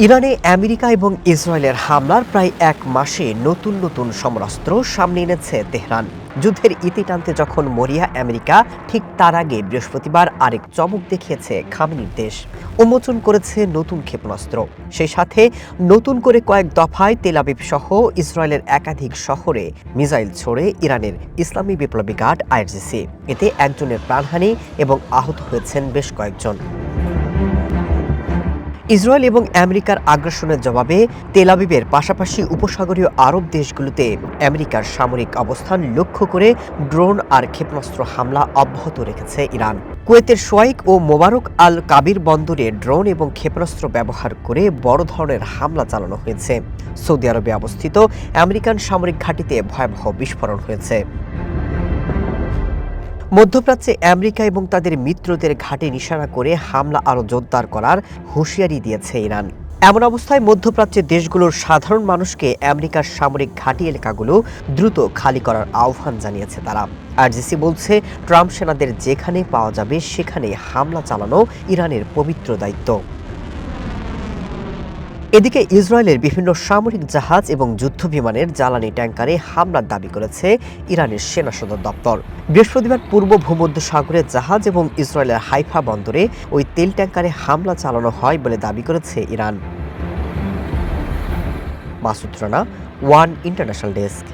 ইরানে আমেরিকা এবং ইসরায়েলের হামলার প্রায় এক মাসে নতুন নতুন সমরাস্ত্র সামনে এনেছে তেহরান। যুদ্ধের ইতি টানতে যখন মরিয়া আমেরিকা, ঠিক তার আগে বৃহস্পতিবার আরেক চমক দেখিয়েছে খামেনির দেশ। উন্মোচন করেছে নতুন ক্ষেপণাস্ত্র, সেই সাথে নতুন করে কয়েক দফায় তেল আবিব সহ ইসরায়েলের একাধিক শহরে মিসাইল ছড়ে ইরানের ইসলামী বিপ্লবী গার্ড আইআরজিসি। এতে একজনের প্রাণহানি এবং আহত হয়েছেন বেশ কয়েকজন। ইসরায়েল এবং আমেরিকার আগ্রাসনের জবাবে তেল আবিবের পাশাপাশি উপসাগরীয় আরব দেশগুলোতে আমেরিকার সামরিক অবস্থান লক্ষ্য করে ড্রোন আর ক্ষেপণাস্ত্র হামলা অব্যাহত রেখেছে ইরান। কুয়েতের শোয়াইক ও মোবারক আল কাবির বন্দরে ড্রোন এবং ক্ষেপণাস্ত্র ব্যবহার করে বড় ধরনের হামলা চালানো হয়েছে। সৌদি আরবে অবস্থিত আমেরিকান সামরিক ঘাঁটিতে ভয়াবহ বিস্ফোরণ হয়েছে। মধ্যপ্রাচ্যে আমেরিকা এবং তাদের মিত্রদের ঘাঁটি নিশানা করে হামলা আরও জোরদার করার হুঁশিয়ারি দিয়েছে ইরান। এমন অবস্থায় মধ্যপ্রাচ্যের দেশগুলোর সাধারণ মানুষকে আমেরিকার সামরিক ঘাঁটি এলাকাগুলো দ্রুত খালি করার আহ্বান জানিয়েছে তারা। আইআরজিসি বলছে, ট্রাম্প সেনাদের যেখানে পাওয়া যাবে সেখানে হামলা চালানো ইরানের পবিত্র দায়িত্ব। এদিকে ইসরায়েলের বিভিন্ন সামরিক জাহাজ এবং যুদ্ধবিমানের জ্বালানি ট্যাঙ্কারে হামলার দাবি করেছে ইরানের সেনা সদর দপ্তর। বৃহস্পতিবার পূর্ব ভূমধ্যসাগরের জাহাজ এবং ইসরায়েলের হাইফা বন্দরে ওই তেল ট্যাঙ্কারে হামলা চালানো হয় বলে দাবি করেছে Iran. Masud Rana, one international desk.